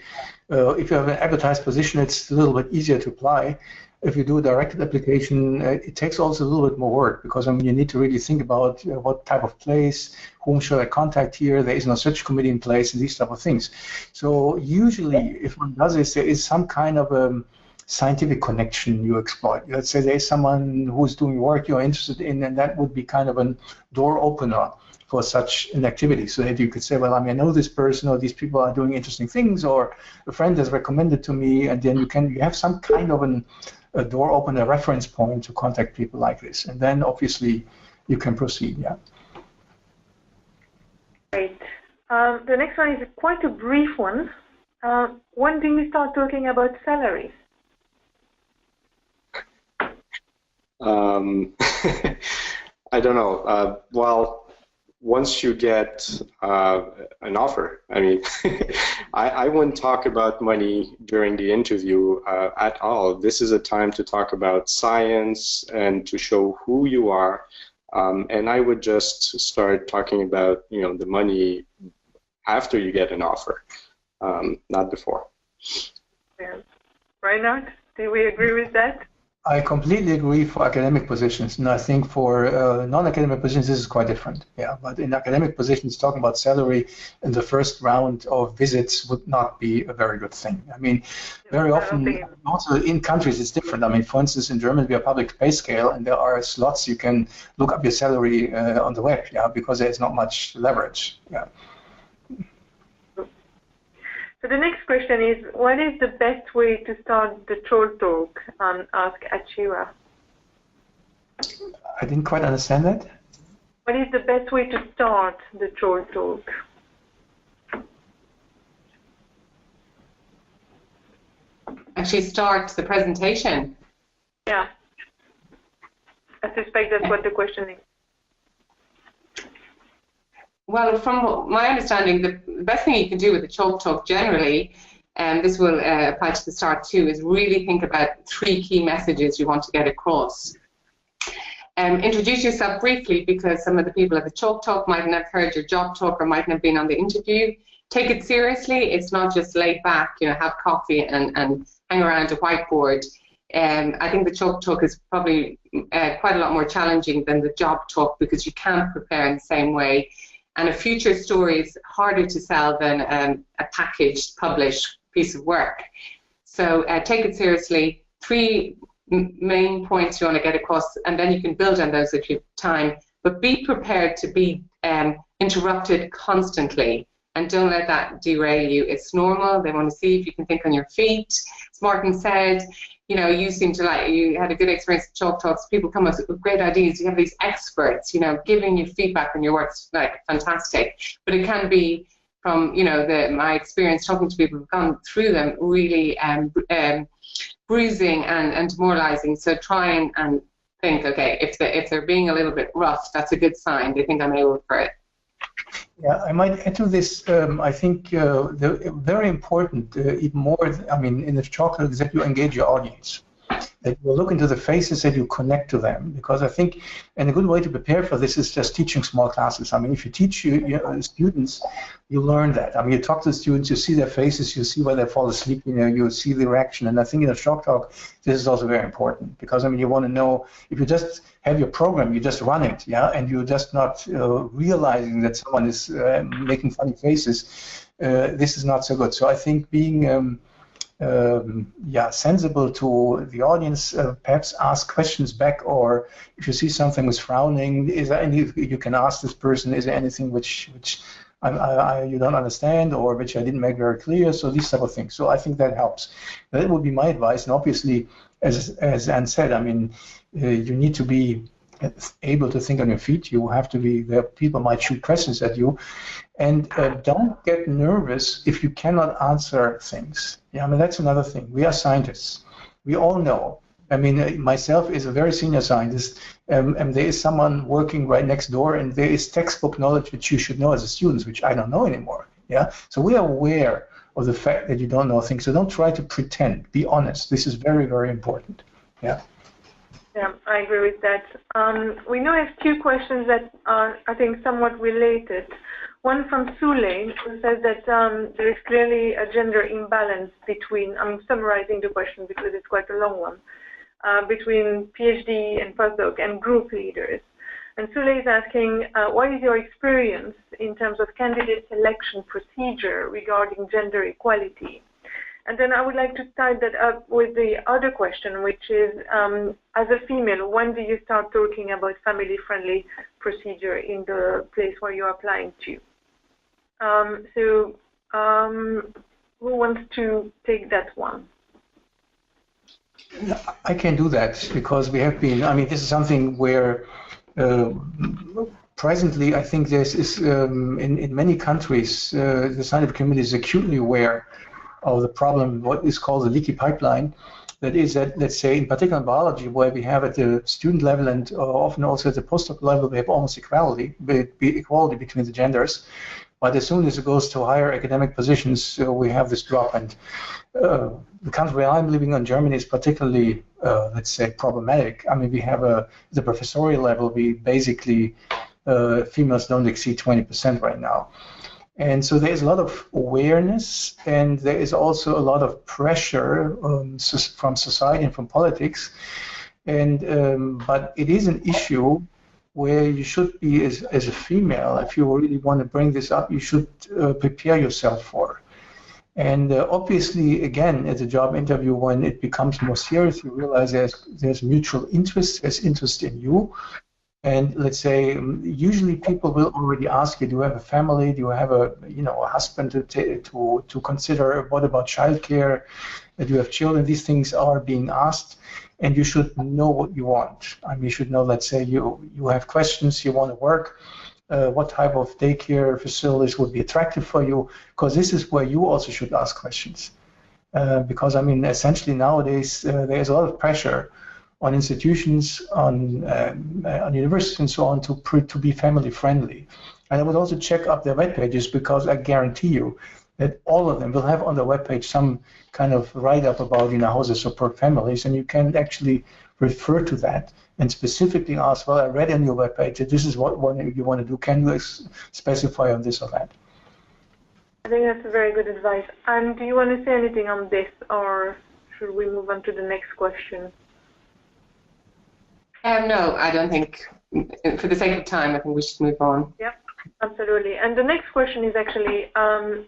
if you have an advertised position, it's a little bit easier to apply. If you do a directed application, it takes also a little bit more work, because I mean, you need to really think about what type of place, whom should I contact here, there is no search committee in place, and these type of things. So usually, if one does this, there is some kind of a scientific connection you exploit. Let's say there is someone who's doing work you're interested in, and that would be kind of a door opener for such an activity, so that you could say, well, I mean, I know this person, or these people are doing interesting things, or a friend has recommended to me, and then you have some kind of a door opener, reference point to contact people like this, and then obviously you can proceed. Yeah.
Great. The next one is quite a brief one. When do you start talking about salaries?
I don't know. Well, once you get an offer, I mean, I wouldn't talk about money during the interview at all. This is a time to talk about science and to show who you are. And I would just start talking about, the money after you get an offer, not before.
Yeah. Reinhard, do we agree with that?
I completely agree for academic positions, and I think for non-academic positions this is quite different. Yeah, but in academic positions, talking about salary in the first round of visits would not be a very good thing. I mean, very often, also in countries it's different. I mean, for instance, in Germany we have public pay scale, and there are slots you can look up your salary on the web. Yeah, because there's not much leverage. Yeah.
So the next question is, what is the best way to start the troll talk? Ask Achira.
I didn't quite understand that.
What is the best way to start the troll talk?
Actually start the presentation.
Yeah. I suspect that's what the question is.
Well, from my understanding, the best thing you can do with the chalk talk generally, and this will apply to the start too, is really think about 3 key messages you want to get across. Introduce yourself briefly, because some of the people at the chalk talk mightn't have heard your job talk or mightn't have been on the interview. Take it seriously. It's not just laid back, have coffee and hang around a whiteboard. I think the chalk talk is probably quite a lot more challenging than the job talk, because you can't prepare in the same way. And a future story is harder to sell than a packaged, published piece of work. So take it seriously. 3 main points you want to get across, and then you can build on those if you have time. But be prepared to be interrupted constantly, and don't let that derail you. It's normal. They want to see if you can think on your feet. As Martin said, you seem to you had a good experience at Chalk Talks. People come up with great ideas. You have these experts, giving you feedback on your work's fantastic. But it can be from, my experience talking to people who've gone through them, really bruising and demoralizing. So try and think, okay, if they're being a little bit rough, that's a good sign. They think I'm able for it.
Yeah, I might add to this. I think very important, even more, I mean, in the chalk talk, is that you engage your audience, that you look into the faces, that you connect to them. Because I think, and a good way to prepare for this is just teaching small classes. I mean, if you teach students, you learn that. I mean, you talk to the students, you see their faces, you see where they fall asleep, you see the reaction. And I think in a chalk talk, this is also very important, because I mean, you want to know, if you just have your program, you just run it, yeah, and you're just not realizing that someone is making funny faces, this is not so good. So I think being sensible to the audience, perhaps ask questions back, or if you see something was frowning, is there any, you can ask this person, is there anything which you don't understand, or which I didn't make very clear? So these type of things. So I think that helps. That would be my advice. And obviously, as Anne said, I mean, you need to be able to think on your feet. You have to be there. People might shoot questions at you, and don't get nervous if you cannot answer things. Yeah, I mean, that's another thing. We are scientists. We all know. I mean, myself is a very senior scientist, and there is someone working right next door, and there is textbook knowledge which you should know as a student, which I don't know anymore. Yeah, so we are aware of the fact that you don't know things. So don't try to pretend. Be honest. This is very, very important. Yeah.
Yeah, I agree with that. We now have 2 questions that are, I think, somewhat related. One from Sule, who says that there is clearly a gender imbalance between, I'm summarizing the question because it's quite a long one, between PhD and postdoc and group leaders. And Sule is asking, what is your experience in terms of candidate selection procedure regarding gender equality? And then I would like to tie that up with the other question, which is, as a female, when do you start talking about family-friendly procedure in the place where you're applying to? Who wants to take that one?
I can do that because we have been, I mean, this is something where presently I think this is, in many countries, the scientific community is acutely aware of the problem, what is called the leaky pipeline. That is that, let's say, in particular in biology, where we have at the student level and often also at the postdoc level, we have almost equality between the genders. But as soon as it goes to higher academic positions, we have this drop. And the country where I'm living in, Germany, is particularly, let's say, problematic. I mean, we have the professorial level, we basically, females don't exceed 20% right now. And so there is a lot of awareness, and there is also a lot of pressure from society and from politics. And but it is an issue where you should be, as a female, if you really want to bring this up, you should prepare yourself for. And obviously, again, at a job interview, when it becomes more serious, you realize there's mutual interest, there's interest in you. And let's say, usually people will already ask you, do you have a family? Do you have a husband to consider? What about childcare? Do you have children? These things are being asked, and you should know what you want. I mean, you should know, let's say you have questions, you want to work, what type of daycare facilities would be attractive for you, because this is where you also should ask questions. Because, I mean, essentially nowadays, there is a lot of pressure on institutions, on universities and so on to be family friendly. And I would also check up their web pages, because I guarantee you that all of them will have on their web page some kind of write-up about how they support families, and you can actually refer to that and specifically ask, well, I read on your web page that this is what you want to do. Can you specify on this or that?
I think that's a very good advice. And do you want to say anything on this, or should we move on to the next question?
No, I don't think. For the sake of time, I think we should move on.
Yep, absolutely. And the next question is actually,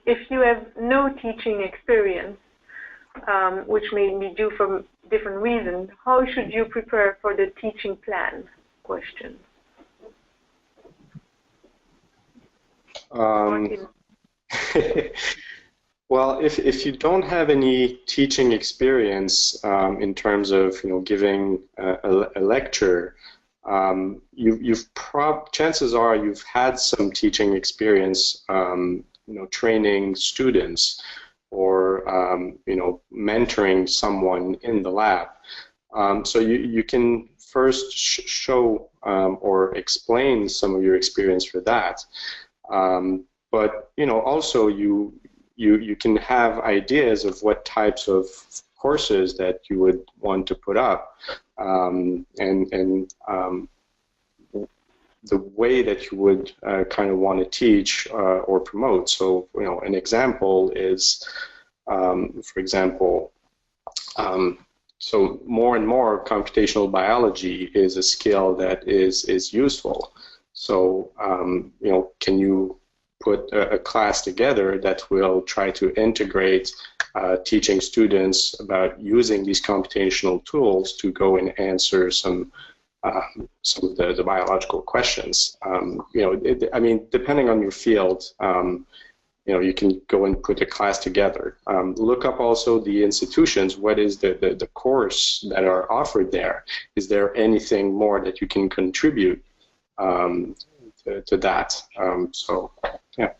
if you have no teaching experience, which may be due for different reasons, how should you prepare for the teaching plan question?
Well, if you don't have any teaching experience in terms of giving a lecture, chances are you've had some teaching experience, training students or mentoring someone in the lab. So you can first show or explain some of your experience for that. But also you can have ideas of what types of courses that you would want to put up, and the way that you would kind of want to teach or promote. So an example is, for example, so more and more computational biology is a skill that is useful. So can you put a class together that will try to integrate teaching students about using these computational tools to go and answer some of the biological questions. I mean, depending on your field, you can go and put a class together. Look up also the institutions. What is the course that are offered there? Is there anything more that you can contribute to that? So, yeah.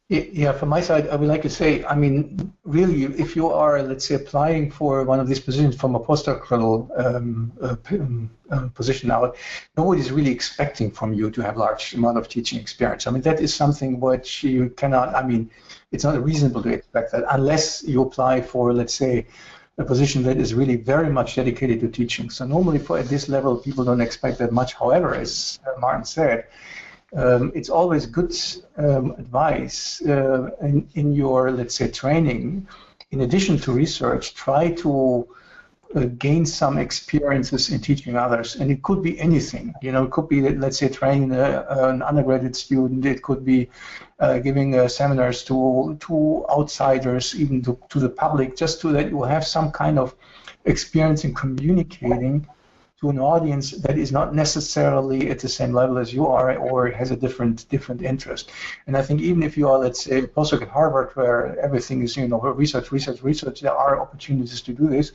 Yeah, from my side, I would like to say, I mean, really, if you are, let's say, applying for one of these positions from a postdoctoral position now, nobody's really expecting from you to have large amount of teaching experience. I mean, that is something which you cannot, I mean, it's not reasonable to expect that unless you apply for, let's say, a position that is really very much dedicated to teaching. So normally at this level, people don't expect that much. However, as Martin said, it's always good advice in your, let's say, training. In addition to research, try to gain some experiences in teaching others, and it could be anything. It could be, let's say, training an undergraduate student. It could be giving seminars to outsiders, even to the public, just so that you have some kind of experience in communicating to an audience that is not necessarily at the same level as you are, or has a different interest. And I think even if you are, let's say, a postdoc at Harvard, where everything is, research, there are opportunities to do this,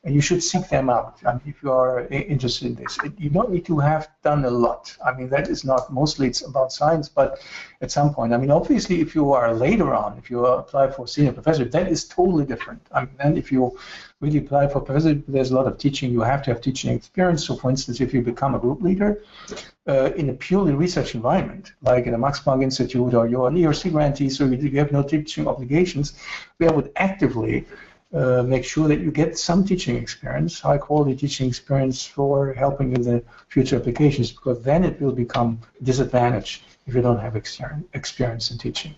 and you should seek them out. I mean, if you are interested in this, you don't need to have done a lot. I mean, that is not, mostly it's about science, but at some point, I mean, obviously, if you are later on, if you apply for senior professor, that is totally different. I mean, then if you really apply for professor, there's a lot of teaching. You have to have teaching experience. So, for instance, if you become a group leader in a purely research environment, like in a Max Planck Institute, or you're an ERC grantee, so you have no teaching obligations, we would actively make sure that you get some teaching experience, high-quality teaching experience for helping in the future applications, because then it will become a disadvantage if you don't have experience in teaching.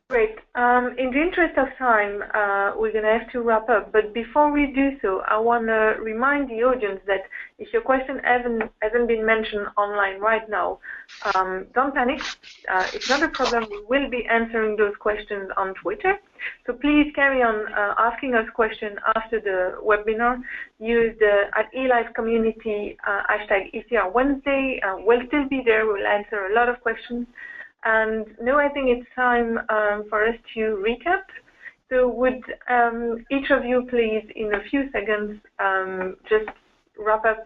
Great. In the interest of time, we're going to have to wrap up. But before we do so, I want to remind the audience that if your question hasn't been mentioned online right now, don't panic. It's not a problem. We will be answering those questions on Twitter. So please carry on asking us questions after the webinar. Use the @eLife community hashtag ECR Wednesday. We'll still be there. We'll answer a lot of questions. And now I think it's time for us to recap. So would each of you please, in a few seconds, just wrap up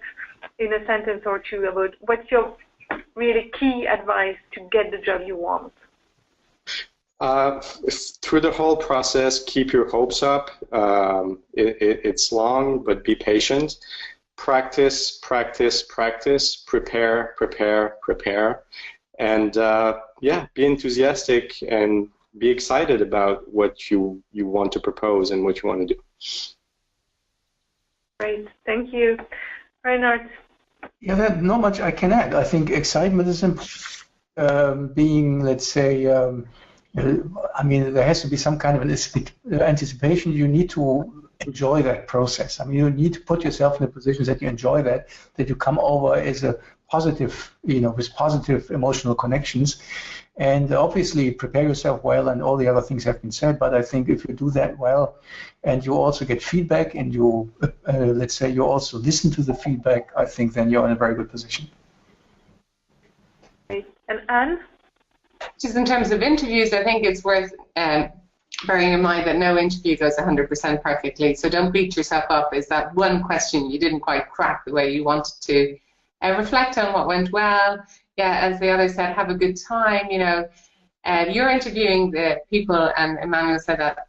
in a sentence or two about what's your really key advice to get the job you want?
Through the whole process, keep your hopes up. It's long, but be patient. Practice, practice, practice. Prepare, prepare, prepare. And yeah, be enthusiastic and be excited about what you want to propose and what you want to do.
Great, thank you. Reinhard?
Yeah, not much I can add. I think excitement is important. Being, let's say, I mean, there has to be some kind of an anticipation. You need to enjoy that process. I mean, you need to put yourself in a position that you enjoy that you come over as a positive, with positive emotional connections. And obviously prepare yourself well, and all the other things have been said, but I think if you do that well and you also get feedback and you, let's say, you also listen to the feedback, I think then you're in a very good position.
Great. And Anne?
Just in terms of interviews, I think it's worth bearing in mind that no interview goes 100% perfectly, so don't beat yourself up. Is that one question you didn't quite crack the way you wanted to? Reflect on what went well. Yeah, as the other said, have a good time. You're interviewing the people, and Emmanuel said that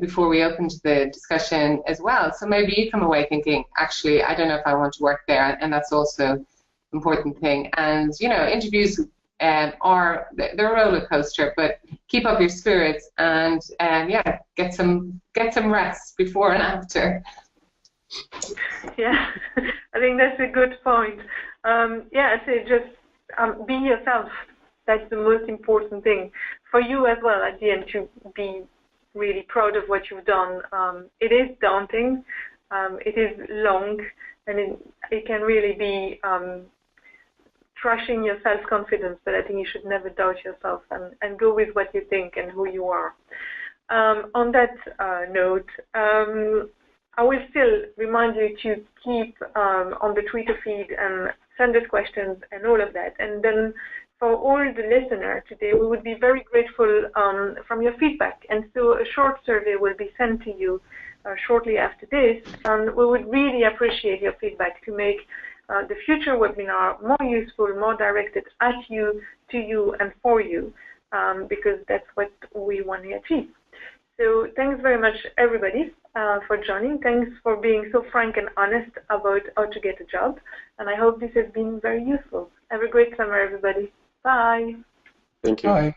before we opened the discussion as well. So maybe you come away thinking, actually, I don't know if I want to work there, and that's also an important thing. And interviews are they're a roller coaster, but keep up your spirits and yeah, get some rest before and after.
Yeah, I think that's a good point. Yeah, I say just be yourself. That's the most important thing for you as well at the end, to be really proud of what you've done. It is daunting, it is long, and it can really be crushing your self-confidence, but I think you should never doubt yourself and go with what you think and who you are. On that note, I will still remind you to keep on the Twitter feed and send us questions and all of that. And then for all the listeners today, we would be very grateful from your feedback. And so a short survey will be sent to you shortly after this. And we would really appreciate your feedback to make the future webinar more useful, more directed at you, to you, and for you, because that's what we want to achieve. So thanks very much, everybody, for joining. Thanks for being so frank and honest about how to get a job. And I hope this has been very useful. Have a great summer, everybody. Bye.
Thank you.
Bye.